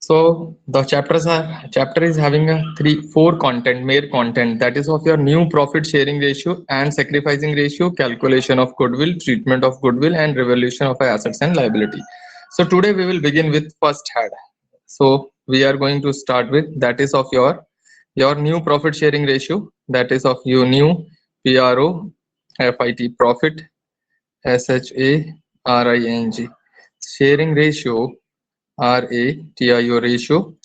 So the chapter is having a four content, mere content, that is of your new profit sharing ratio and sacrificing ratio, calculation of goodwill, treatment of goodwill, and revaluation of assets and liability. So today we will begin with first head. So we are going to start with that is of your new profit sharing ratio, that is of your new PRO, FIT profit, SHARING sharing ratio, RATIO ratio,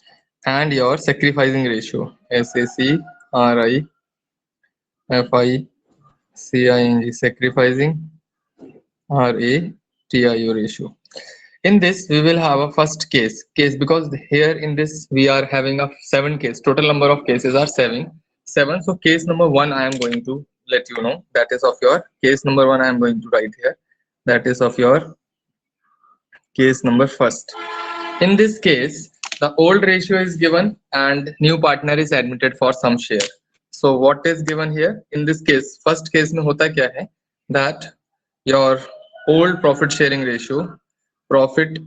and your sacrificing ratio, SACRIFICING sacrificing RATIO ratio. In this we will have a first case because here in this we are having a 7 case. Total number of cases are seven. So case number 1 I am going to let you know, that is of your case number 1 I am going to write here, that is of your case number first. In this case, the old ratio is given and new partner is admitted for some share. So what is given here? In this case, first case में होता क्या है? That your old profit sharing ratio, profit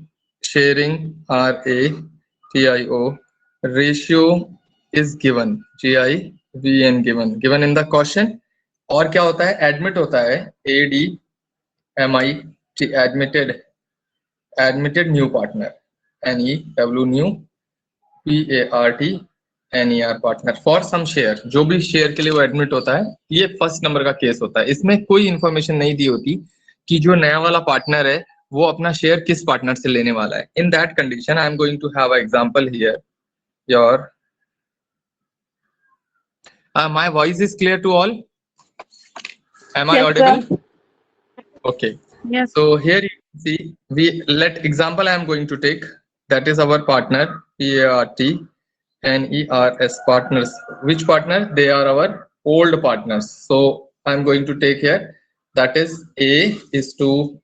sharing RATIO ratio is given, GIVN given in the question. और क्या होता है? Admit होता है ADMIT admitted new partner, NEW new PART NER partner for some share, जो भी शेयर के लिए वो एडमिट होता है, ये फर्स्ट नंबर का केस होता है. इसमें कोई इंफॉर्मेशन नहीं दी होती कि जो नया वाला पार्टनर है वो अपना शेयर किस पार्टनर से लेने वाला है. In that condition I am going to have a example here. Your my voice is clear to all? Am I audible? Sir. Okay. Yes. So here you see, we let example I am going to take, that is our partner PART NERS partners. Which partner? They are our old partners. So I am going to take here, that is A is to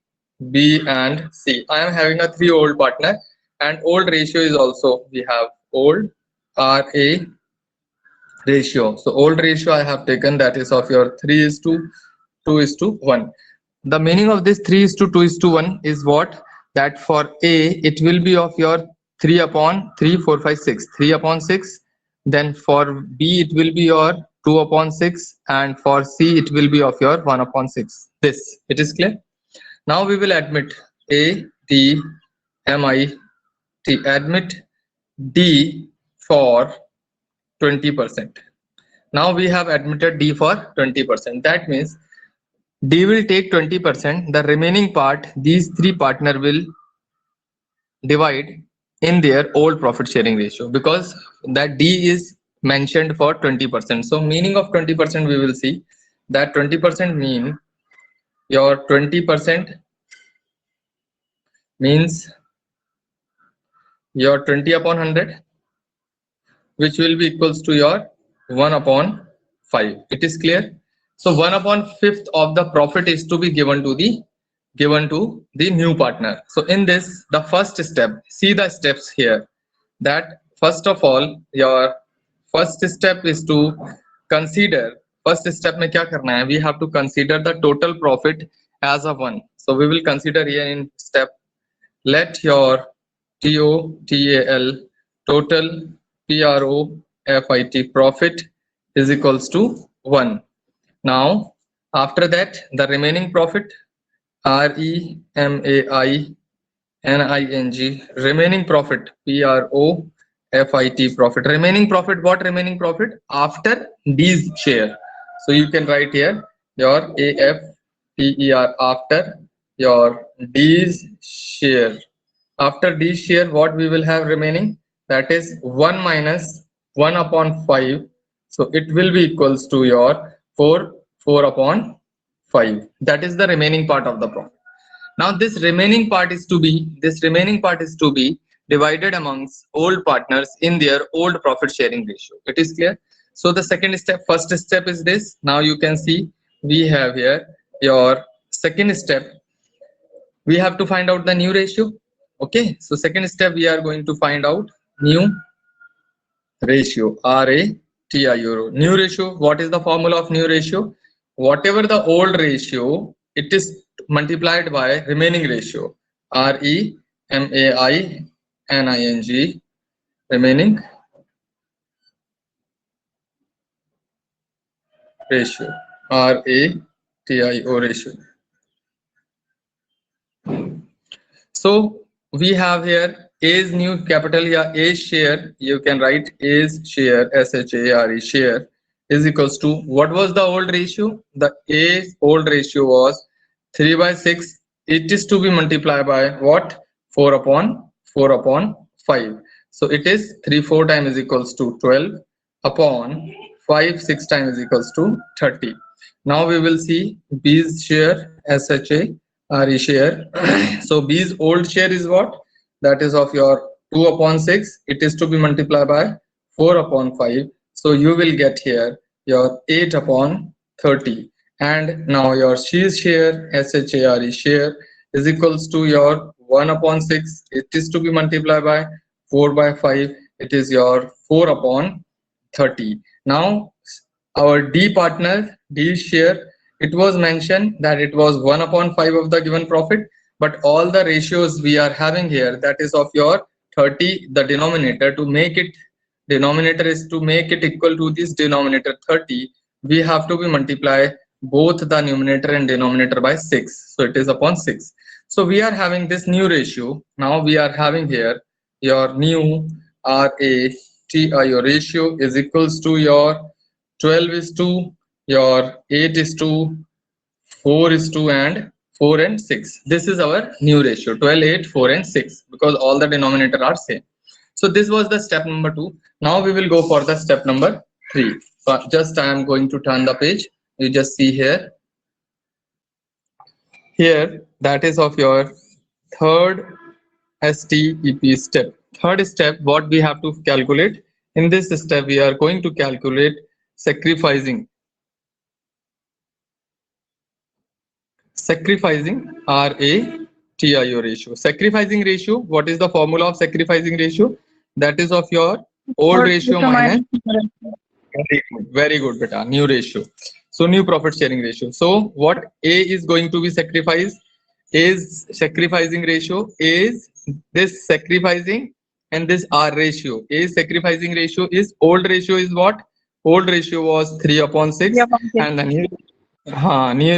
B and C. I am having a 3 old partner and old ratio is also, we have old RA ratio. So old ratio I have taken, that is of your 3:2:1. The meaning of this 3:2:1 is what? That for A it will be of your 3/3, 3/6. Then for B it will be your 2/6, and for C it will be of your 1/6. This, it is clear. Now we will admit ADMIT, admit D for 20%. Now we have admitted D for 20%. That means D will take 20%. The remaining part, these 3 partner will divide in their old profit sharing ratio, because that D is mentioned for 20%. So meaning of 20% we will see that 20% mean your 20% means your 20/100, which will be equals to your 1/5. It is clear. So 1/5 of the profit is to be given to the new partner. So in this, the first step, see the steps here, that first of all your first step is to consider, first step में क्या करना है? We have to consider the total profit as a 1. So we will consider here in step, let your TOTAL, total PROFIT profit is equals to 1. Now after that, the remaining profit, REMAINING, remaining profit, PROFIT profit, remaining profit. What remaining profit? After D's share. So you can write here your AFTER, after your D's share. After D's share, what we will have remaining? That is 1 minus 1/5. So it will be equals to your 4/5. That is the remaining part of the profit. Now this remaining part is to be divided amongst old partners in their old profit sharing ratio. It is clear. So the second step, first step is this. Now you can see we have here your second step. We have to find out the new ratio. Okay, so second step we are going to find out new ratio, RATIO. New ratio, what is the formula of new ratio? Whatever the old ratio, it is multiplied by remaining ratio, REMAINING remaining ratio, RATIO ratio. So we have here A's new capital, yeah, A share, you can write A's share, SHARE share is equals to, what was the old ratio? The A's old ratio was 3/6. It is to be multiplied by what? 4/5. So it is 3/4 times is equals to 12 upon 5 6 times is equals to 30. Now we will see B's share, SHARE share. So B's old share is what? That is of your 2/6. It is to be multiplied by 4/5. So you will get here your 8/30. And now your C's share, SHARE share is equals to your 1/6. It is to be multiplied by 4/5. It is your 4/30. Now our D partner, D share, it was mentioned that it was 1/5 of the given profit, but all the ratios we are having here, that is of your 30, the denominator, to make it, denominator is to make it equal to this denominator 30, we have to be multiply both the numerator and denominator by 6. So it is upon 6. So we are having this new ratio. Now we are having here your new RATIO ratio is equals to your 12 is to your 8 is to 4 is to and 4 and 6. This is our new ratio, 12, 8, 4 and 6, because all the denominator are same. So this was the step number 2. Now we will go for the step number 3. So just I am going to turn the page. You just see here. Here that is of your third STEP step. Third step, what we have to calculate. In this step, we are going to calculate sacrificing RATIO ratio. Sacrificing ratio, what is the formula of sacrificing ratio? That is of your old ratio minus, very good beta, new ratio. So new profit sharing ratio. So what A is going to be sacrificed is sacrificing ratio is this sacrificing and this R ratio. A sacrificing ratio is old ratio is what? Old ratio was 3/6 and the new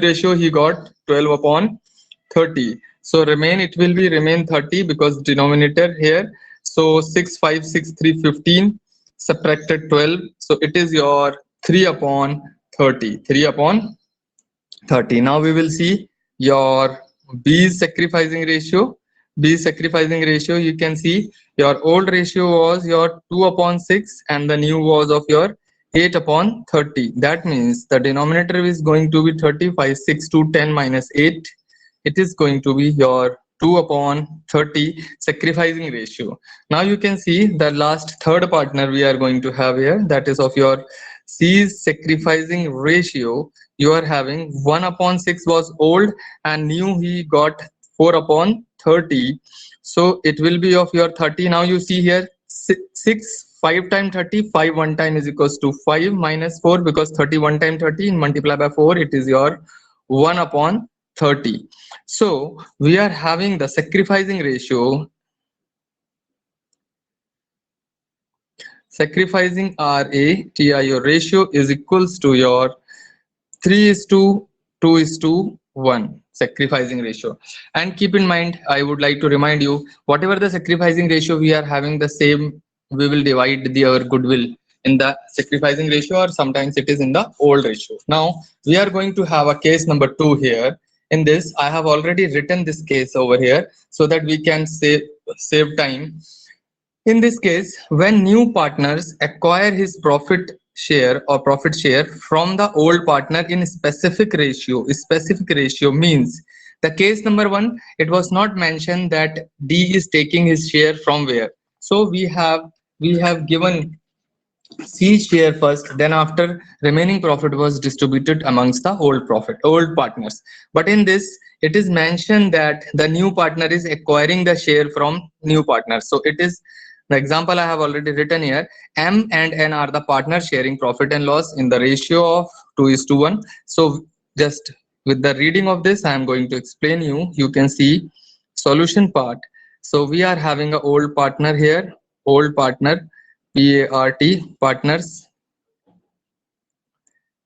ratio he got 12/30. So remain, it will be remain 30 because denominator here. So 6 5 6 3 15 subtracted 12. So it is your 3/30. 3/30. Now we will see your B sacrificing ratio. B sacrificing ratio, you can see your old ratio was your 2/6 and the new was of your 8/30. That means the denominator is going to be 35, 6 to 10 minus 8. It is going to be your 2/30 sacrificing ratio. Now you can see the last third partner we are going to have here, that is of your C's sacrificing ratio. You are having 1/6 was old and new he got 4/30. So it will be of your 30. Now you see here 6 5 times 30, 5 one time is equals to 5 minus 4, because 31 times 30 multiplied by 4, it is your 1/30. So we are having the sacrificing ratio, sacrificing RATIO ratio is equals to your 3:2:1 sacrificing ratio. And keep in mind, I would like to remind you, whatever the sacrificing ratio we are having, the same we will divide our goodwill in the sacrificing ratio, or sometimes it is in the old ratio. Now we are going to have a case number 2 here. In this, I have already written this case over here so that we can save time. In this case, when new partners acquire his profit share or profit share from the old partner in specific ratio means the case number 1, it was not mentioned that D is taking his share from where. So we have given C share first, then after remaining profit was distributed amongst the old partners. But in this, it is mentioned that the new partner is acquiring the share from new partners. So it is the example I have already written here. M and N are the partners sharing profit and loss in the ratio of 2:1. So just with the reading of this, I am going to explain you. You can see solution part. So we are having an old partner here. old partner, PART, partners.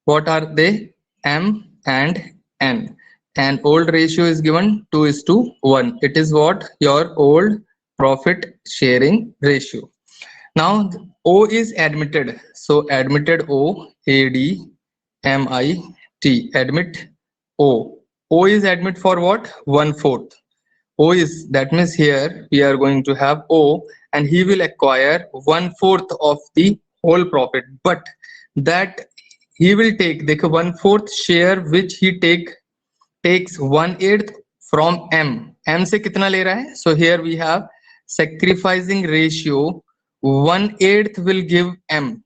What are they? M and N. And old ratio is given 2:1. It is what? Your old profit sharing ratio. Now O is admitted. So admitted O, ADMIT, admit O. O is admit for what? 1/4. O is, that means here we are going to have O, and he will acquire 1/4 of the whole profit. But that he will take, देखो 1/4 share which he takes 1/8 from M. M से कितना ले रहा है? So here we have sacrificing ratio. 1/8 will give M,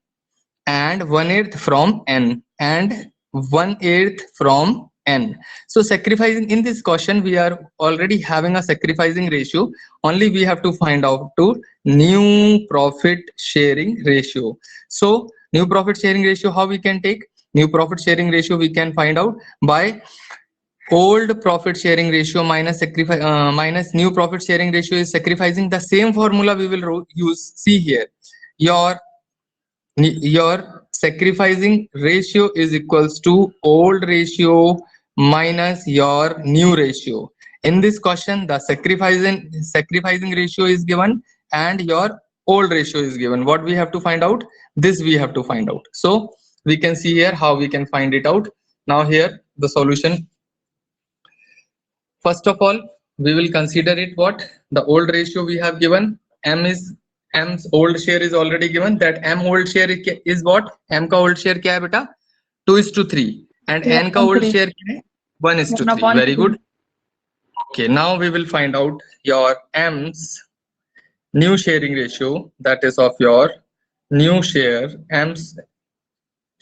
and 1/8 from N, and 1/8 from N. So sacrificing, in this question we are already having a sacrificing ratio. Only we have to find out to new profit sharing ratio. So new profit sharing ratio, how we can take? New profit sharing ratio we can find out by old profit sharing ratio minus minus new profit sharing ratio is sacrificing. The same formula we will use. See here, your sacrificing ratio is equals to old ratio minus your new ratio. In this question, the sacrificing ratio is given and your old ratio is given. What we have to find out? This we have to find out. So we can see here how we can find it out. Now here the solution. First of all, we will consider it what? The old ratio we have given. M's old share is already given. That M old share is what? M का old share क्या है बेटा? 2:3. And N का old share क्या है? 1:3. Very good. Okay, now we will find out your M's new sharing ratio. That is of your new share. M's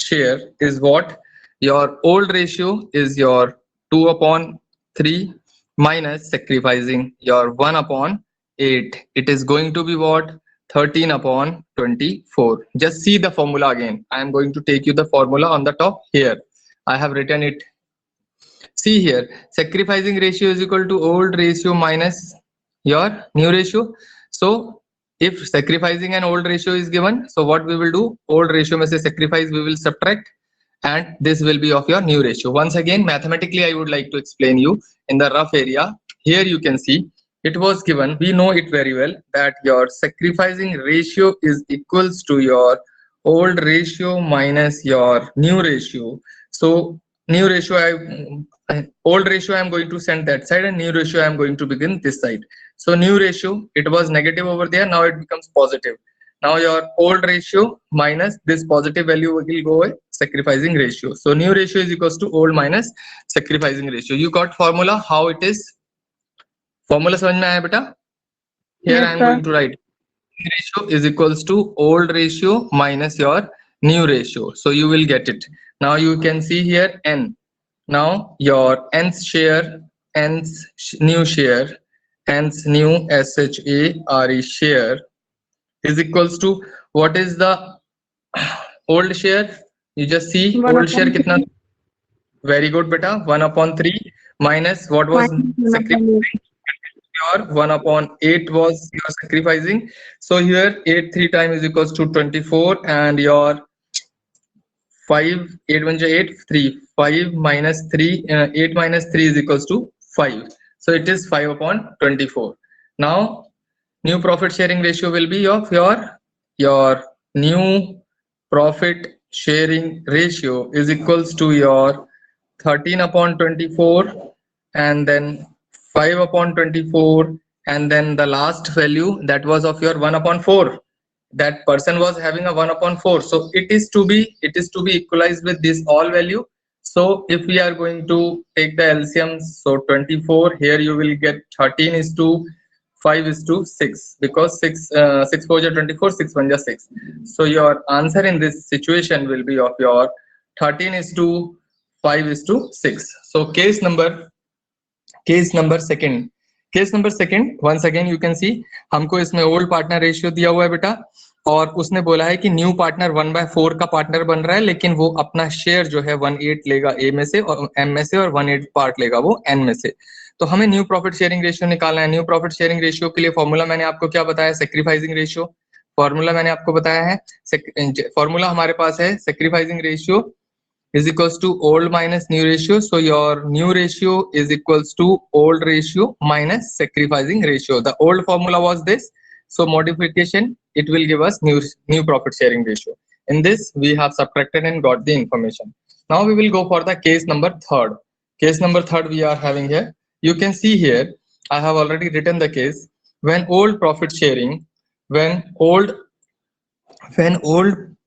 share is what? Your old ratio is your 2/3 minus sacrificing your 1/8. It is going to be what? 13/24. Just see the formula again. I am going to take you the formula on the top here. I have written it. See here, sacrificing ratio is equal to old ratio minus your new ratio. So if sacrificing and old ratio is given, so what we will do? Old ratio में से sacrifice we will subtract, and this will be of your new ratio. Once again, mathematically I would like to explain you in the rough area. Here you can see it was given, we know it very well, that your sacrificing ratio is equals to your old ratio minus your new ratio. So new ratio, old ratio I am going to send that side, and new ratio I am going to begin this side. So new ratio, it was negative over there, now it becomes positive. Now your old ratio minus this positive value will go away, sacrificing ratio. So new ratio is equals to old minus sacrificing ratio. You got formula, how it is? Formula समझ में आया बेटा? Here yes, I am going to write ratio is equals to old ratio minus your new ratio. So you will get it. Now you can see here N. Now your N's share, N's new share, N's new SHARE share is equals to what is the old share? You just see old share kitna? Very good beta, 1/3 minus what was sacrificing? Your 1/8 was your sacrificing. So here 8 3 times is equals to 24, and your 5 8 1 8 3 5 minus 3 8 minus 3 is equals to 5. So it is 5/24. Now new profit sharing ratio will be of your new profit sharing ratio is equals to your 13/24, and then 5/24, and then the last value that was of your 1/4. That person was having a 1/4, so it is to be equalized with this all value. So if we are going to take the LCM, so 24 here you will get 13:5:6, because 6 4 is 24, 6 1 is 6. So your answer in this situation will be of your 13:5:6. So case number second, once again you can see हमको इसमें old partner ratio दिया हुआ है बेटा, और उसने बोला है कि न्यू पार्टनर 1/4 का पार्टनर बन रहा है, लेकिन वो अपना शेयर जो है 1/8 लेगा ए में से और एम में से, और 1/8 पार्ट लेगा वो एन में से. तो हमें न्यू प्रॉफिट शेयरिंग रेशियो निकालना है. न्यू प्रॉफिट शेयरिंग रेशियो के लिए फॉर्मूला मैंने आपको क्या बताया? Sacrificing ratio. फॉर्मूला मैंने आपको बताया है, फॉर्मूला हमारे पास है sacrificing ratio is equals to old minus new ratio. So your new ratio is equals to old ratio minus sacrificing ratio. The old formula was this. So modification, it will give us new profit sharing ratio. In this, we have subtracted and got the information. Now we will go for the case number third. Case number third we are having here. You can see here, I have already written the case. When old profit sharing, when old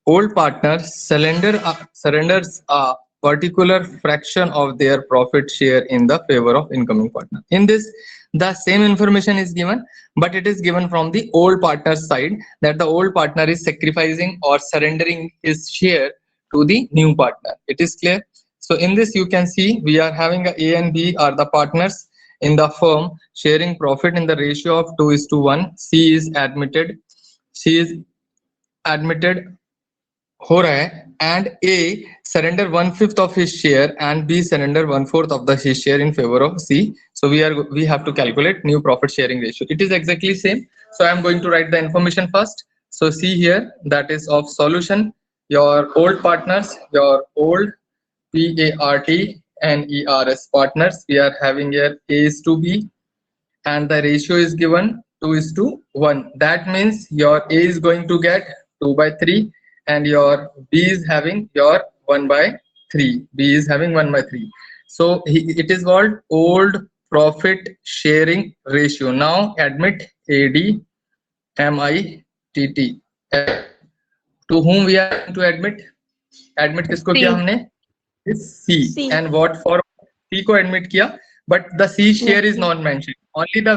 old partners surrenders a particular fraction of their profit share in the favor of incoming partner. In this, the same information is given, but it is given from the old partner's side, that the old partner is sacrificing or surrendering his share to the new partner. It is clear. So in this, you can see we are having A and B are the partners in the firm sharing profit in the ratio of 2:1. C is admitted. C is admitted हो रहा है, and A surrender 1/5 of his share and B surrender 1/4 of his share in favor of C. So we have to calculate new profit sharing ratio. It is exactly same. So I am going to write the information first. So see here, that is of solution. Your old partners, your old PART and ERS partners, we are having here A is to B, and the ratio is given 2:1. That means your A is going to get 2/3 and your B is having your 1/3. B is having 1/3. So it is called old profit sharing ratio. Now admit AD MITT. To whom we are going to admit? Admit किसको किया हमने? C. And what for? C को admit किया, but the C share is not mentioned. Only the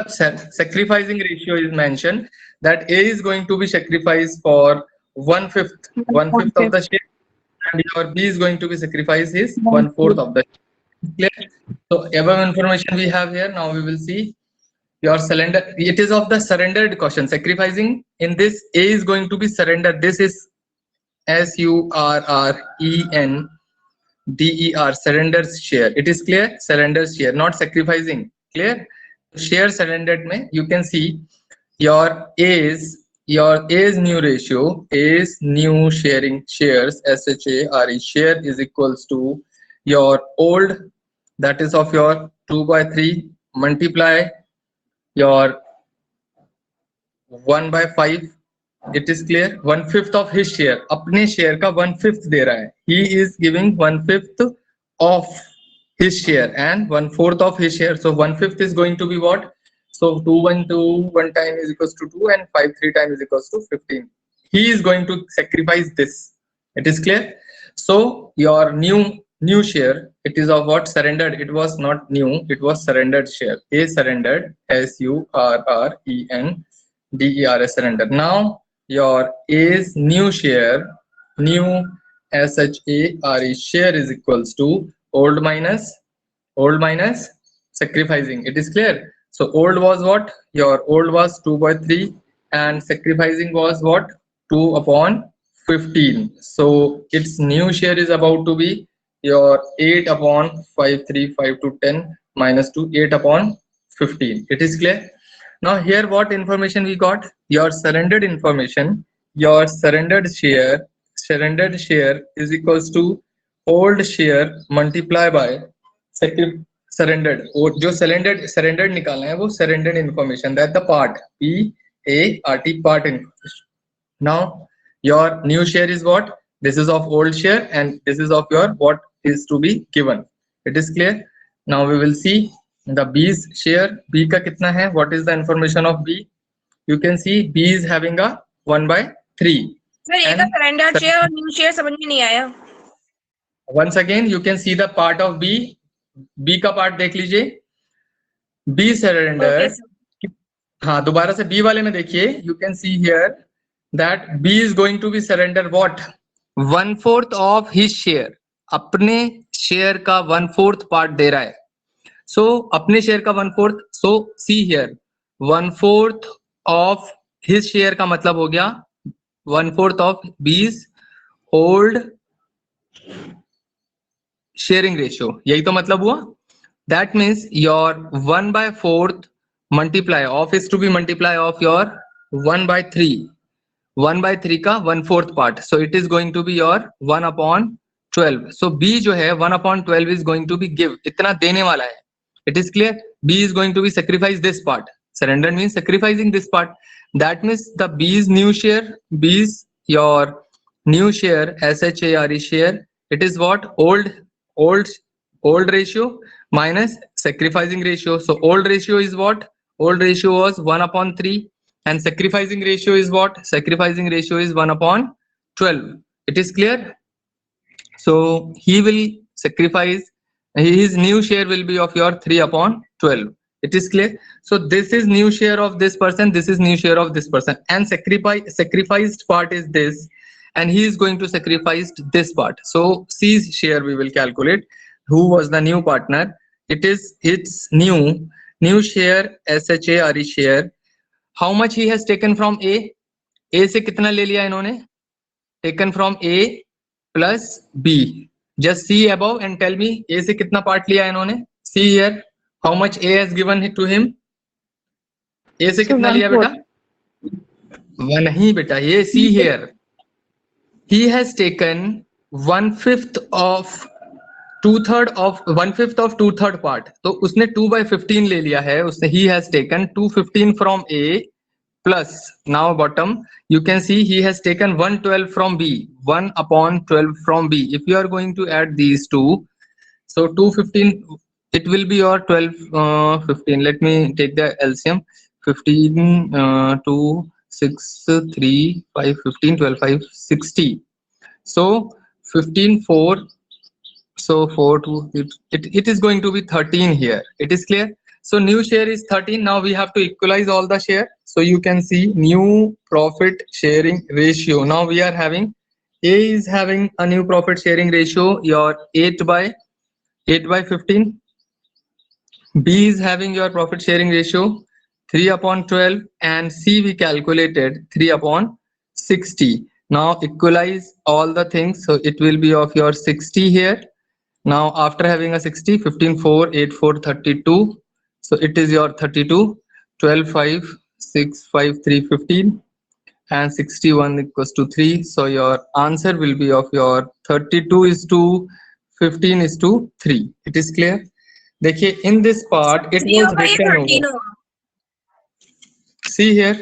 sacrificing ratio is mentioned, that A is going to be sacrificed for 1/5 of the share, and your B is going to be sacrificed his 1/4 of the share. Clear? So above information we have here. Now we will see your surrender. It is of the surrendered question. Sacrificing, in this A is going to be surrendered. This is SURRENDER, surrenders share. It is clear? Surrenders share, not sacrificing. Clear? Share surrendered mein you can see your A's new ratio, A's new sharing shares, SHARE share is equals to your old, that is of your 2/3 multiply your 1/5. It is clear? 1/5 of his share, अपने share का 1/5 दे रहा है. He is giving 1/5 of his share and 1/4 of his share. So 1/5 is going to be what? So 2 time is equals to 2 and 5 3 times is equals to 15. He is going to sacrifice this. It is clear? So your new share, it is of what? Surrendered. It was not new, it was surrendered share. A surrendered, SURRENDER, surrender. Now your A's new share, new SHARE share is equals to old minus sacrificing. It is clear? So old was what? Your old was 2/3 and sacrificing was what? 2/15. So its new share is about to be your 8/5 3 5 to 10 minus 2 8/15. It is clear? Now here what information we got? Your surrendered information. Your surrendered share is equals to old share multiply by surrendered. और जो surrendered निकालना है वो surrendered information, that the part PART part information. Now your new share is what? This is of old share and this is of your what is to be given. It is clear? Now we will see the B's share. B का कितना है? What is the information of B? You can see B is having a 1/3. Sir ये तो surrendered share और new share समझ में नहीं आया. Once again you can see the part of B. B का पार्ट देख लीजिए. B surrender. हाँ दोबारा से B वाले में देखिए. You can see here that B is going to be surrender what? 1/4 of his share. अपने शेयर का 1/4 पार्ट दे रहा है. So अपने शेयर का 1/4. So see here 1/4 of his share का मतलब हो गया 1/4 of B's old sharing ratio. यही तो मतलब हुआ. That means your 1/4 multiply of is to be multiply of your 1/3. 1/3 का 1/4 part, so it is going to be your 1/12. so B जो है 1/12 is going to be give, इतना देने वाला है. It is clear. B is going to be sacrifice this part. Surrender means sacrificing this part. That means the B's new share, B's your new share, SHARE share, it is what? Old ratio minus sacrificing ratio. So old ratio is what? Old ratio was 1/3, and sacrificing ratio is what? Sacrificing ratio is 1/12. It is clear. So he will sacrifice, his new share will be of your 3/12. It is clear. So this is new share of this person, this is new share of this person, and sacrificed part is this, and he is going to sacrifice this part. So C's share we will calculate. Who was the new partner? It is its new share, SHARE share. How much he has taken from A? A से कितना ले लिया इन्होंने? Taken from A plus B. Just see above and tell me A से कितना part लिया इन्होंने? See here. How much A has given to him? A से कितना लिया बेटा? नहीं बेटा, ये see here. He has taken 1/5 of 2/3 part. तो उसने 2/15 ले लिया है. उसने he has taken 215 from A plus, now bottom you can see he has taken 112 from B, 1/12 from B. If you are going to add these two, so 215, it will be your 12, 15. Let me take the LCM. 15, 2, 6, 3, 5, 15, 12, 5, 60. So 15, 4. So 4, 2, it is going to be 13 here. It is clear. So new share is 13. Now we have to equalize all the share. So you can see new profit sharing ratio. Now we are having, A is having a new profit sharing ratio, your 8/15. B is having your profit sharing ratio 3/12, and C we calculated 3/60. Now equalize all the things. So it will be of your 60 here. Now after having a 60, 15, 4, 8, 4, 32. So it is your 32, 12, 5, 6, 5, 3, 15, and 61 equals to 3. So your answer will be of your 32 is to 15 is to 3. It is clear. देखिए in this part it was written over. See here,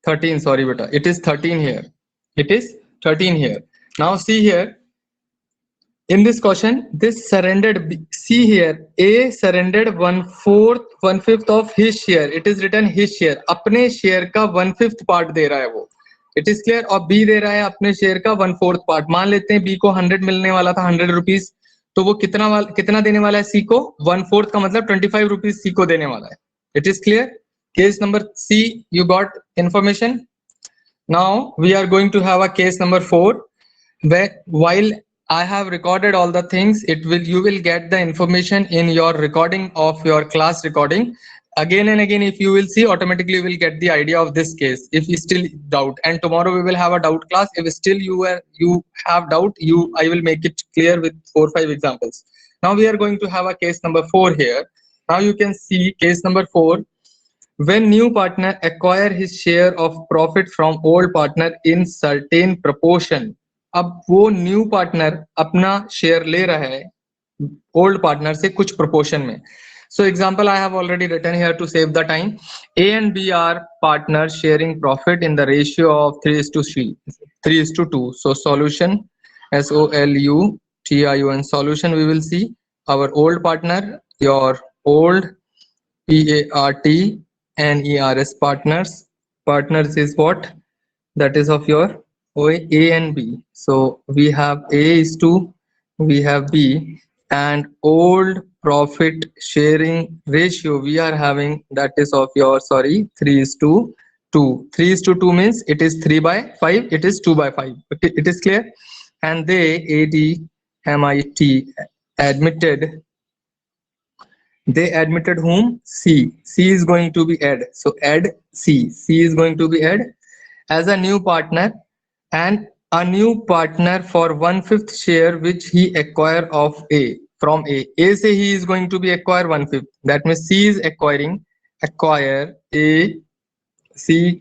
13. Sorry beta, it is 13 here. It is 13 here. Now see here. In this question, this surrendered B. See here, A surrendered 1/5 of his share. It is written his share. अपने share का 1/5 part दे रहा है वो. It is clear. और B दे रहा है अपने share का 1/4 part. मान लेते हैं B को 100 मिलने वाला था, 100 rupees. तो वो कितना देने वाला है C को? 1/4 का मतलब 25 rupees C को देने वाला है. It is clear. Case number C, you got information. Now we are going to have a case number 4, where while I have recorded all the things, you will get the information in your recording of your class recording. Again and again, if you will see, automatically you will get the idea of this case. If you still doubt, and tomorrow we will have a doubt class. If still you have doubt, I will make it clear with 4 or 5 examples. Now we are going to have a case number 4 here. Now you can see case number 4. When new partner acquire his share of profit from old partner in certain proportion. अब वो new partner अपना share ले रहा है old partner से कुछ proportion में. So example I have already written here to save the time. A and B are partners sharing profit in the ratio of 3:2. So solution, SOLUTION, solution we will see. Our old partner, your old PARTNERS partners is what? That is of your A and B. So we have A is to, we have B, and old profit sharing ratio we are having, that is of your 3:2. 3:2 means it is 3/5, it is 2/5. It is clear. And they admitted whom? C is going to be add. So add C is going to be add as a new partner, and a new partner for 1/5 share which he acquire of A from A. A say he is going to be acquire 1/5. That means C is acquire A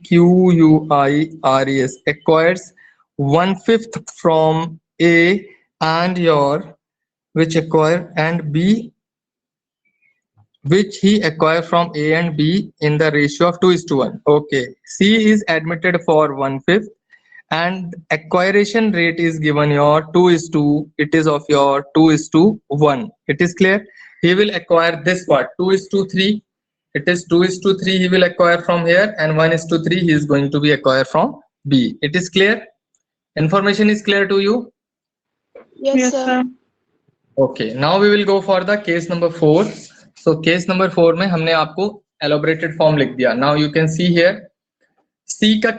CQUIRES acquires 1/5 from A and your which acquire and B which he acquire from A and B in the ratio of 2:1. Okay, C is admitted for 1/5 and acquiration rate is given your 2:2. It is of your 2:1. It is clear. He will acquire this part 2:3. It is 2:3 he will acquire from here and 1:3 he is going to be acquired from B. It is clear. Information is clear to you. Yes, sir. Okay, now we will go for the case number 4. So case number 4 में हमने आपको elaborated form लिख दिया. Now you can see here C का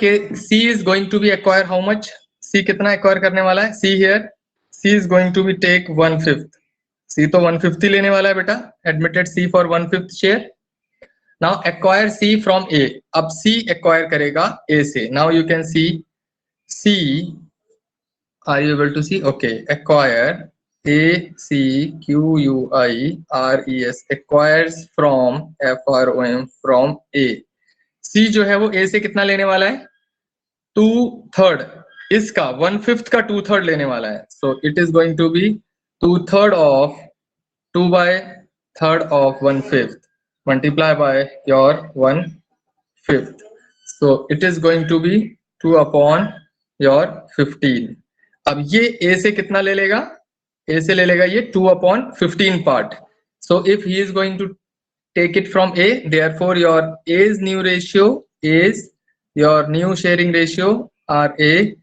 C is going to be acquire how much? C कितना acquire करने वाला है? See here C is going to be take 1/5. C तो 1/5 ही लेने वाला है बेटा. Admitted C for 1/5 share. Now acquire C from A. अब C acquire करेगा A से. Now you can see C. Are you able to see? Okay, acquire ACQUIRES acquires from FROM from A. C जो है वो A से कितना लेने वाला है? 2/3. इसका 1/5 का 2/3 लेने वाला है. So it is going to be 2/3 of 2/3 of 1/5 multiply by your 1/5. So it is going to be 2 upon your 15. अब ये A से कितना ले लेगा? A से ले लेगा ये 2 upon 15 part. So if he is going to take it from A, therefore your A's new ratio is your new sharing ratio RA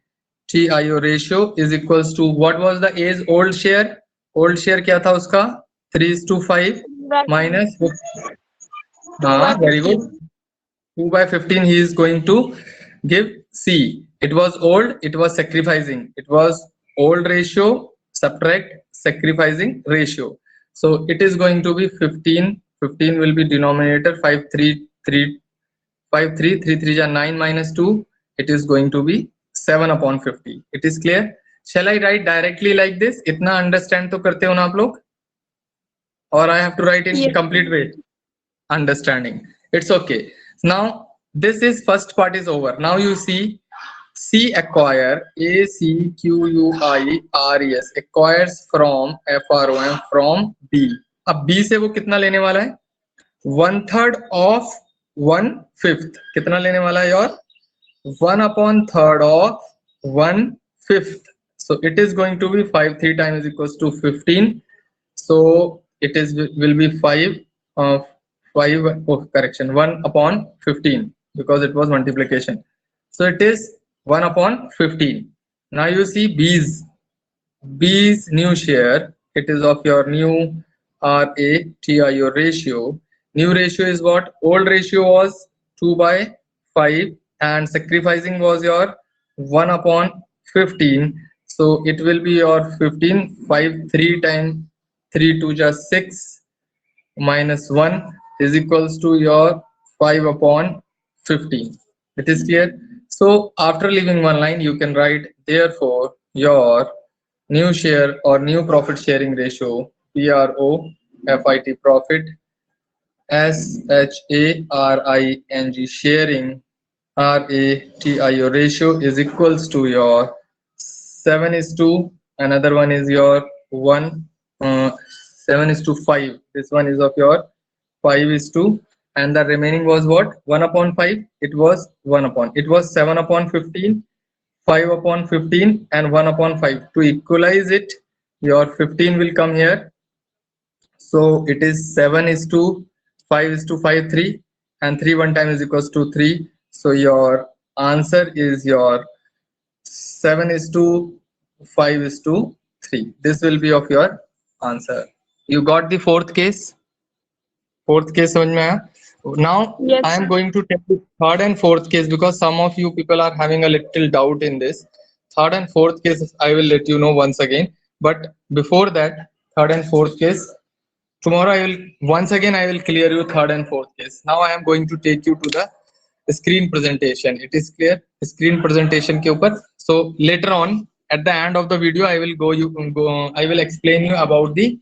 TIO ratio is equals to what was the A's old share? Old share क्या था उसका? 3:5 minus very good. 2/15 he is going to give C. It was old, it was sacrificing. It was old ratio subtract sacrificing ratio. So it is going to be 15. 15 will be denominator 5 3 3 5 3 3 3 is 9 minus 2. It is going to be 7 upon 50. It is clear. Shall I write directly like this? इतना understand तो करते हो ना आप लोग? Or I have to write in complete way? Understanding. It's okay. Now this is first part is over. Now you see C acquire ACQUIRES acquires from FROM from B. अब B से वो कितना लेने वाला है? 1/3 of 1/5. कितना लेने वाला है यार? 1/3 of 1/5. So it is going to be 5 3 times equals to 15. So it is will be 5 of 5 correction 1/15 because it was multiplication. So it is 1/15. Now you see B's new share. It is of your new RATIO ratio. New ratio is what? Old ratio was 2/5 and sacrificing was your 1/15. So it will be your 15. 5 3 times 3 2 just 6 minus 1 is equals to your 5/15. It is clear. So after leaving one line, you can write therefore your new share or new profit sharing ratio PROFIT profit SHARING sharing RATIO ratio is equals to your 7:2. Another one is your 7:5. This one is of your 5:2. And the remaining was what? 1/5. It was 7/15, 5/15 and 1/5. To equalize it, your 15 will come here. So it is 7:5:5 3 and 3 one time is equals to 3. So your answer is your 7:5:3. This will be of your answer. You got the fourth case? Fourth case समझ में आया? Now Yes, I am sir. going to take the third and fourth case because some of you people are having a little doubt in this. Third and fourth cases I will let you know once again. But before that, third and fourth case, tomorrow I will once again I will clear you third and fourth case. Now I am going to take you to the screen presentation. It is clear? Screen presentation के ऊपर. So later on at the end of the video I will I will explain you about the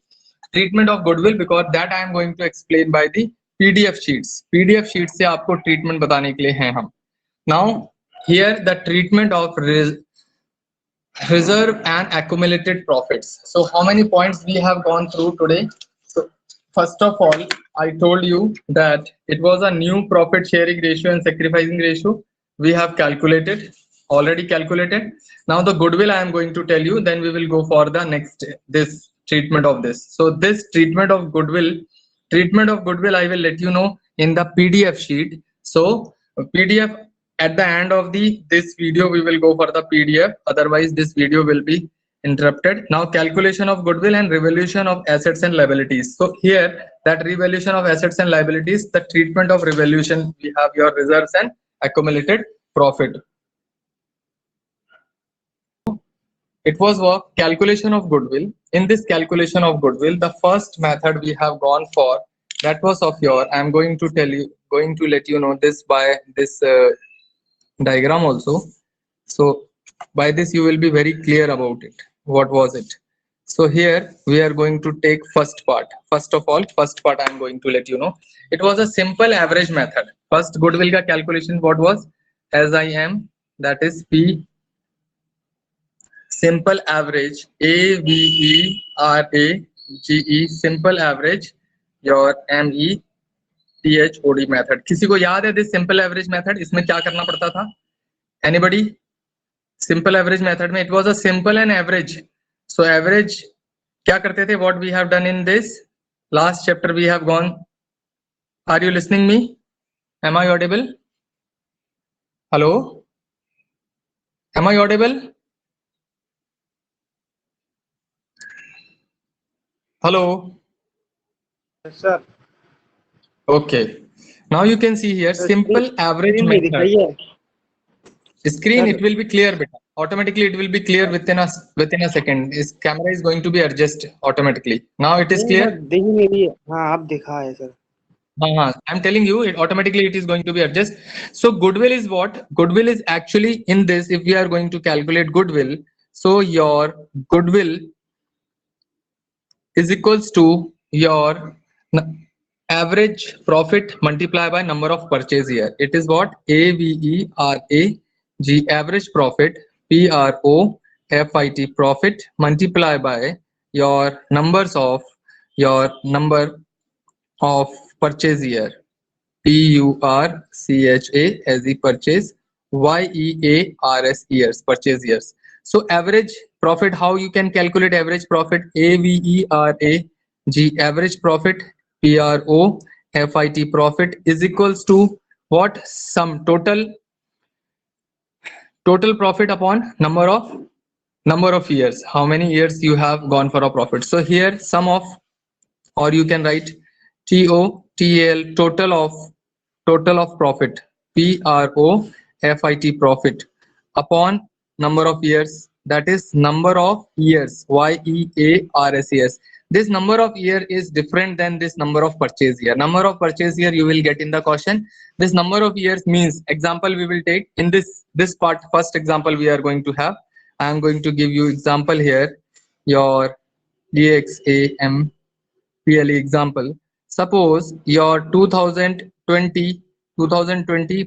treatment of goodwill because that I am going to explain by the PDF sheets. PDF sheets से आपको treatment बताने के लिए हैं हम. Now here the treatment of reserve and accumulated profits. So how many points we have gone through today? So first of all, I told you that it was a new profit sharing ratio and sacrificing ratio. We have already calculated. Now the goodwill I am going to tell you, then we will go for the next this treatment of this. So this treatment of goodwill I will let you know in the PDF sheet. So PDF at the end of this video we will go for the PDF, otherwise this video will be interrupted. Now calculation of goodwill and revaluation of assets and liabilities. So here that revaluation of assets and liabilities, the treatment of revaluation, we have your reserves and accumulated profit. It was work calculation of goodwill. In this calculation of goodwill, the first method we have gone for, that was of your, I am going to let you know this by this diagram also. So by this you will be very clear about it. What was it? So here we are going to take first part. First of all, first part I am going to let you know. It was a simple average method. First goodwill ka calculation what was? As I am, that is P simple average, AVERAGE, simple average, your METHOD method. किसी को याद है this simple average method? इसमें क्या करना पड़ता था? Anybody? Simple average method में it was a simple and average. So average क्या करते थे? What we have done in this last chapter we have gone. Are you listening me? Am I audible? Hello? Am I audible? Hello? Yes, sir. Okay. Now you can see here simple average method. Screen it will be clear beta. Automatically it will be clear within a second. This camera is going to be adjusted automatically. Now it is clear. I'm telling you, it automatically it is going to be adjusted. So goodwill is what? Goodwill is actually in this. If we are going to calculate goodwill, so your goodwill is equals to your average profit multiplied by number of purchase year. It is what? AVERAGE, average profit, PROFIT, profit multiplied by your number of purchase year, PURCHA as the purchase, YEARS years, purchase years. So average profit, how you can calculate average profit? AVERAGE, average profit, PROFIT, profit is equals to what? Sum total profit upon number of years. How many years you have gone for a profit? So here sum of, or you can write TOTL, total of profit, PROFIT, profit upon number of years, that is number of years, YEARS. This number of year is different than this number of purchase year. Number of purchase year you will get in the question. This number of years means, example we will take in this part. First example we are going to have, I am going to give you example here, your DXAM PLE example. Suppose your 2020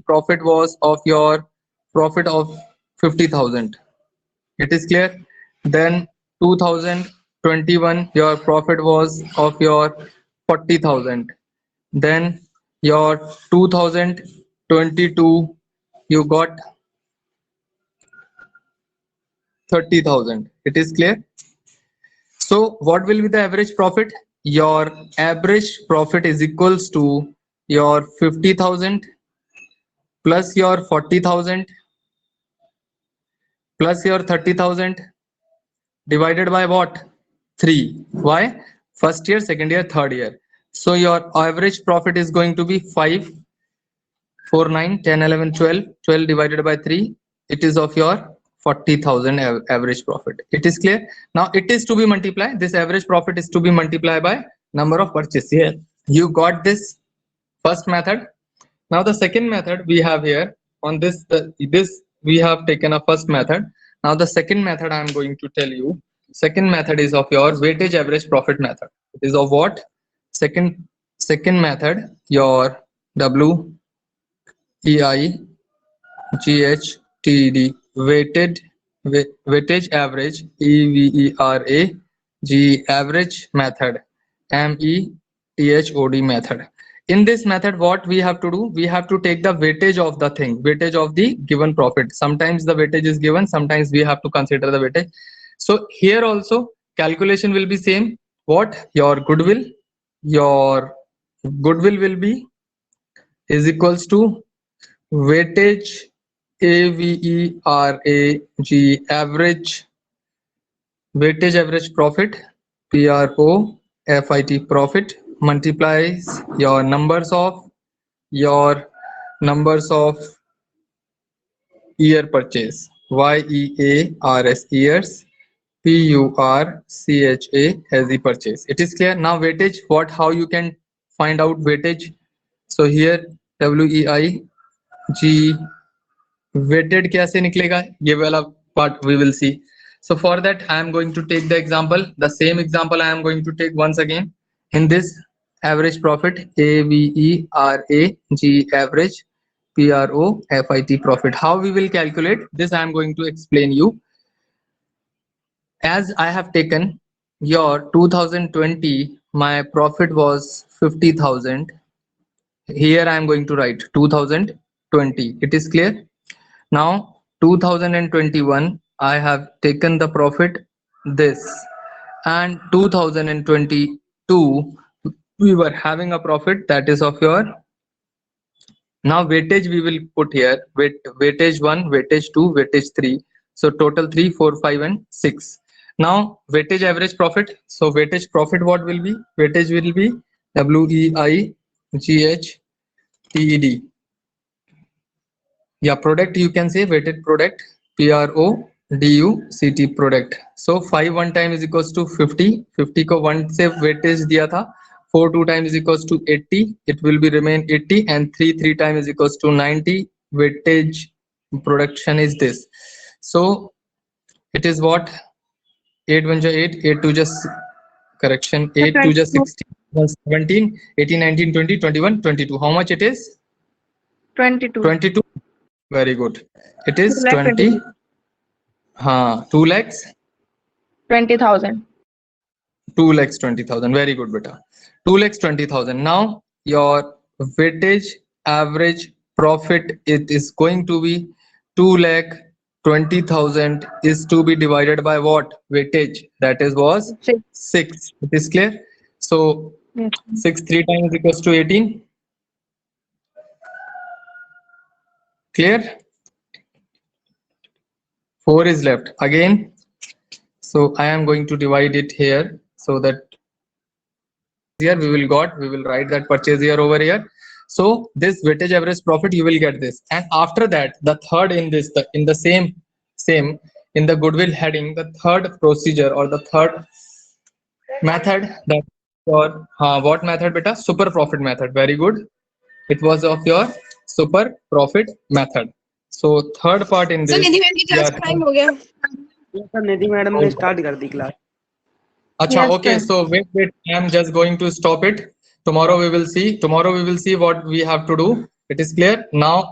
profit was of your profit of 50,000. It is clear. Then 2021 your profit was of your 40,000. Then your 2022 you got 30,000. It is clear. So what will be the average profit? Your average profit is equals to your 50,000 plus your 40,000 plus your 30,000 divided by what? 3. Why? First year, second year, third year. So your average profit is going to be 5, 4, 9, 10, 11, 12. 12 divided by 3. It is of your 40,000 average profit. It is clear. Now it is to be multiplied. This average profit is to be multiplied by number of purchase here. You got this first method. Now the second method we have here on this we have taken a first method. Now the second method I am going to tell you. Second method is of your weightage average profit method. It is of what? Second method, your WEI GHTD, weightage average, EVERA, G average method, METHOD method. In this method, what we have to do, we have to take the weightage of the thing, weightage of the given profit. Sometimes the weightage is given, sometimes we have to consider the weightage. So here also calculation will be same. What your goodwill will be is equals to weightage AVERAG average, weightage average profit, PROFIT profit, multiplies your numbers of year purchase, YEARS years, PURCHA as the purchase. It is clear now. Weightage, how you can find out weightage? So here WEIG weighted कैसे निकलेगा, ये वाला part we will see. So for that I am going to take the example, the same example I am going to take once again. In this average profit, AVERAG average, PROFIT profit, how we will calculate this I am going to explain you. As I have taken your 2020, my profit was 50,000. Here I am going to write 2020. It is clear. Now 2021 I have taken the profit this, and 2022 we were having a profit that is of your. Now weightage we will put here, weightage 1, weightage 2, weightage 3. So total 3, 4, 5 and 6. Now weightage average profit. So weightage profit what will be? Weightage will be WEIGHTED. Yeah, product you can say weighted product, PRODUCT product. So 5 one time is equals to 50. 50 को 1 से weightage दिया था. 4 2 times is equals to 80. It will be remain 80, and 3 times is equals to 90. Weightage production is this. So it is what? 8 1 8, 8 2 just correction. 8 2 just 16, 17, 18, 19, 20, 21, 22. How much it is? 22. 22. Very good. It is 2 lakh 20. 2 lakhs 20,000. 2 lakhs 20,000. Very good, beta. 2 lakhs 20,000. Now your weightage average profit, it is going to be 2 lakh 20,000 is to be divided by what? Weightage. That is was 6. It is clear. So Yes. 6 3 times equals to 18. Clear? 4 is left again. So I am going to divide it here, so that here we will write that purchase year over here. So this weightage average profit you will get this, and after that the third in this, in the same in the goodwill heading, the third procedure or the third method, that for what method beta? Super profit method. Very good. It was of your super profit method. So third part in this. Nidhi ma'am की class का time हो गया. Sir निधि madam ने start कर दी class. Acha, Yes, okay, sir. so wait, I am just going to stop it. Tomorrow we will see what we have to do. It is clear now.